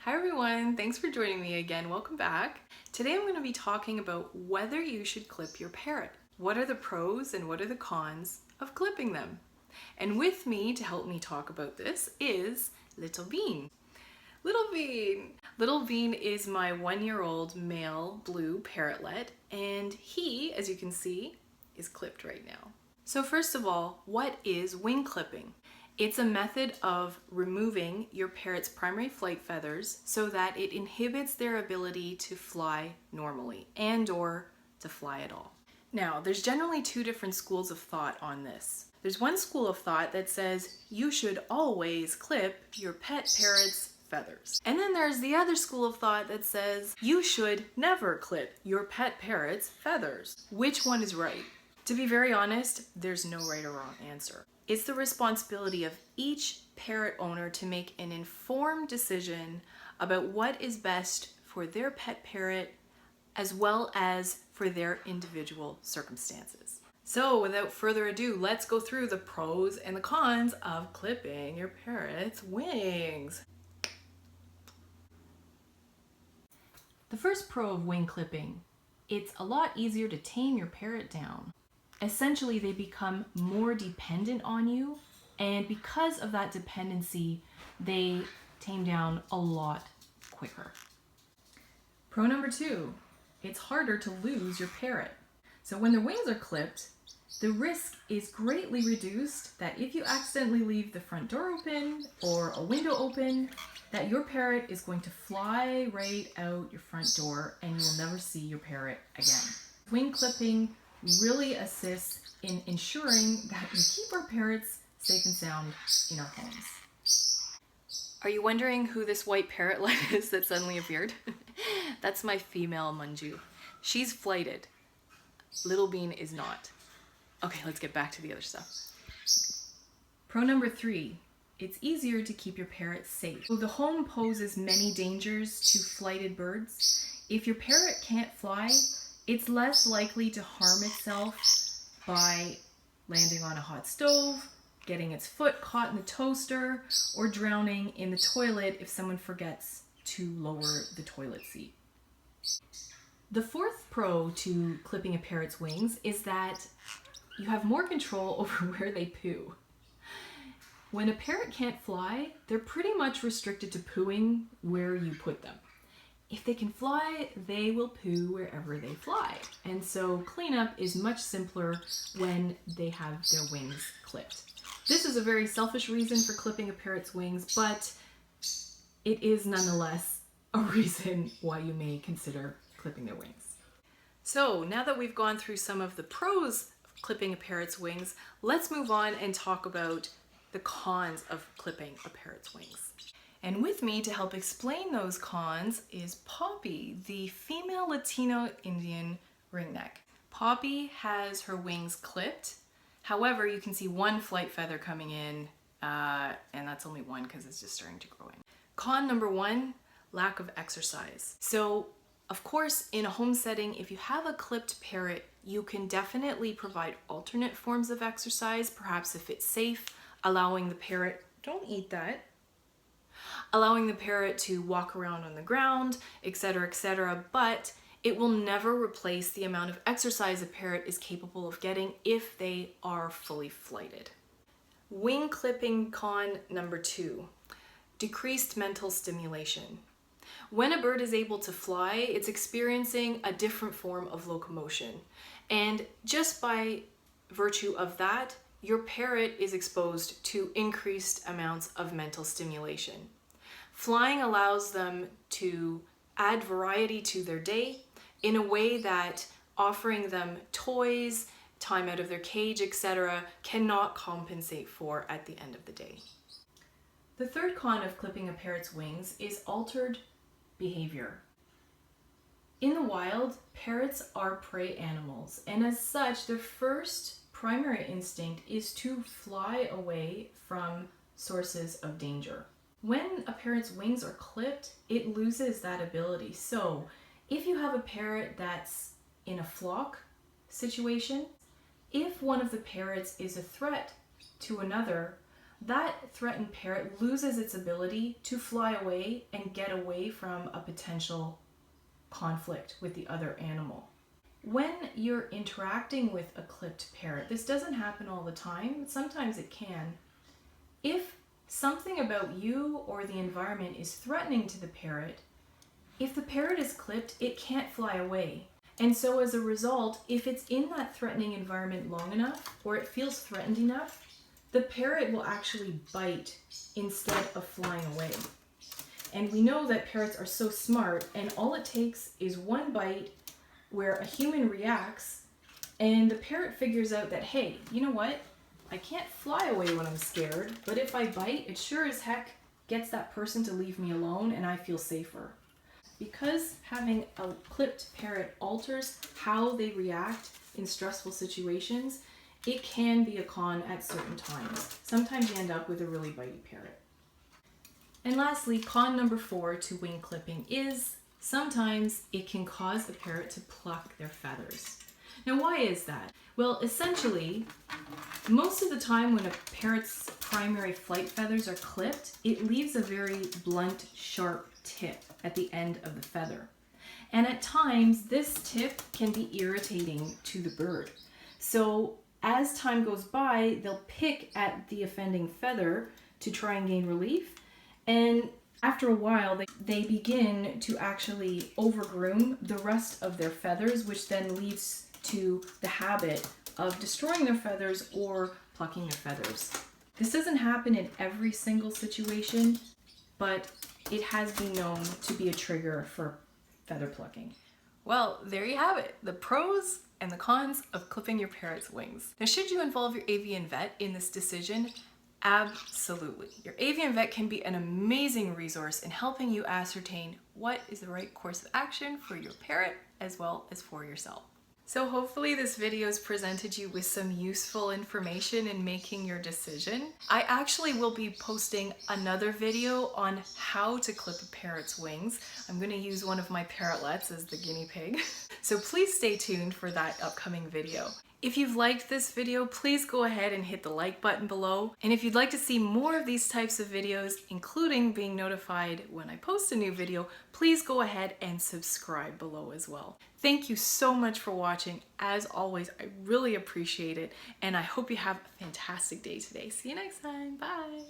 Hi everyone, thanks for joining me again. Welcome back. Today I'm going to be talking about whether you should clip your parrot. What are the pros and what are the cons of clipping them? And with me to help me talk about this is Little Bean. Little Bean is my 1-year-old male blue parrotlet, and he, as you can see, is clipped right now. So first of all, what is wing clipping? It's a method of removing your parrot's primary flight feathers so that it inhibits their ability to fly normally and/or to fly at all. Now, there's generally two different schools of thought on this. There's one school of thought that says you should always clip your pet parrot's feathers. And then there's the other school of thought that says you should never clip your pet parrot's feathers. Which one is right? To be very honest, there's no right or wrong answer. It's the responsibility of each parrot owner to make an informed decision about what is best for their pet parrot as well as for their individual circumstances. So without further ado, let's go through the pros and the cons of clipping your parrot's wings. The first pro of wing clipping, it's a lot easier to tame your parrot down. Essentially, they become more dependent on you, and because of that dependency, they tame down a lot quicker. Pro number 2, it's harder to lose your parrot. So when their wings are clipped, the risk is greatly reduced that if you accidentally leave the front door open or a window open, that your parrot is going to fly right out your front door and you will never see your parrot again. Wing clipping really assists in ensuring that we keep our parrots safe and sound in our homes. Are you wondering who this white parrotlet is that suddenly appeared? That's my female Manju. She's flighted. Little Bean is not. Okay, let's get back to the other stuff. Pro number 3, it's easier to keep your parrot safe. So the home poses many dangers to flighted birds. If your parrot can't fly, it's less likely to harm itself by landing on a hot stove, getting its foot caught in the toaster, or drowning in the toilet if someone forgets to lower the toilet seat. The fourth pro to clipping a parrot's wings is that you have more control over where they poo. When a parrot can't fly, they're pretty much restricted to pooing where you put them. If they can fly, they will poo wherever they fly. And so cleanup is much simpler when they have their wings clipped. This is a very selfish reason for clipping a parrot's wings, but it is nonetheless a reason why you may consider clipping their wings. So now that we've gone through some of the pros of clipping a parrot's wings, let's move on and talk about the cons of clipping a parrot's wings. And with me to help explain those cons is Poppy, the female Latino Indian ringneck. Poppy has her wings clipped. However, you can see one flight feather coming in, and that's only one because it's just starting to grow in. Con number 1, lack of exercise. So, of course, in a home setting, if you have a clipped parrot, you can definitely provide alternate forms of exercise, perhaps if it's safe, allowing the parrot, don't eat that, allowing the parrot to walk around on the ground, etc., but it will never replace the amount of exercise a parrot is capable of getting if they are fully flighted. Wing clipping con number 2, decreased mental stimulation. When a bird is able to fly, it's experiencing a different form of locomotion. And just by virtue of that, your parrot is exposed to increased amounts of mental stimulation. Flying allows them to add variety to their day in a way that offering them toys, time out of their cage, etc., cannot compensate for at the end of the day. The third con of clipping a parrot's wings is altered behavior. In the wild, parrots are prey animals, and as such, their first primary instinct is to fly away from sources of danger. When a parrot's wings are clipped, it loses that ability. So if you have a parrot that's in a flock situation, if one of the parrots is a threat to another, that threatened parrot loses its ability to fly away and get away from a potential conflict with the other animal. When you're interacting with a clipped parrot, this doesn't happen all the time, sometimes it can. If something about you or the environment is threatening to the parrot, if the parrot is clipped, it can't fly away. And so as a result, if it's in that threatening environment long enough, or it feels threatened enough, the parrot will actually bite instead of flying away. And we know that parrots are so smart, and all it takes is one bite where a human reacts, and the parrot figures out that, hey, you know what? I can't fly away when I'm scared, but if I bite, it sure as heck gets that person to leave me alone, and I feel safer. Because having a clipped parrot alters how they react in stressful situations, it can be a con at certain times. Sometimes you end up with a really bitey parrot. And lastly, con number 4 to wing clipping is sometimes it can cause the parrot to pluck their feathers. Now, why is that? Well, essentially, most of the time when a parrot's primary flight feathers are clipped, it leaves a very blunt, sharp tip at the end of the feather. And at times, this tip can be irritating to the bird. So as time goes by, they'll pick at the offending feather to try and gain relief. And after a while, they begin to actually overgroom the rest of their feathers, which then leads to the habit of destroying their feathers or plucking their feathers. This doesn't happen in every single situation, but it has been known to be a trigger for feather plucking. Well, there you have it, the pros and the cons of clipping your parrot's wings. Now, should you involve your avian vet in this decision? Absolutely. Your avian vet can be an amazing resource in helping you ascertain what is the right course of action for your parrot as well as for yourself. So hopefully this video has presented you with some useful information in making your decision. I actually will be posting another video on how to clip a parrot's wings. I'm going to use one of my parrotlets as the guinea pig. So please stay tuned for that upcoming video. If you've liked this video, please go ahead and hit the like button below. And if you'd like to see more of these types of videos, including being notified when I post a new video, please go ahead and subscribe below as well. Thank you so much for watching. As always, I really appreciate it, and I hope you have a fantastic day today. See you next time. Bye.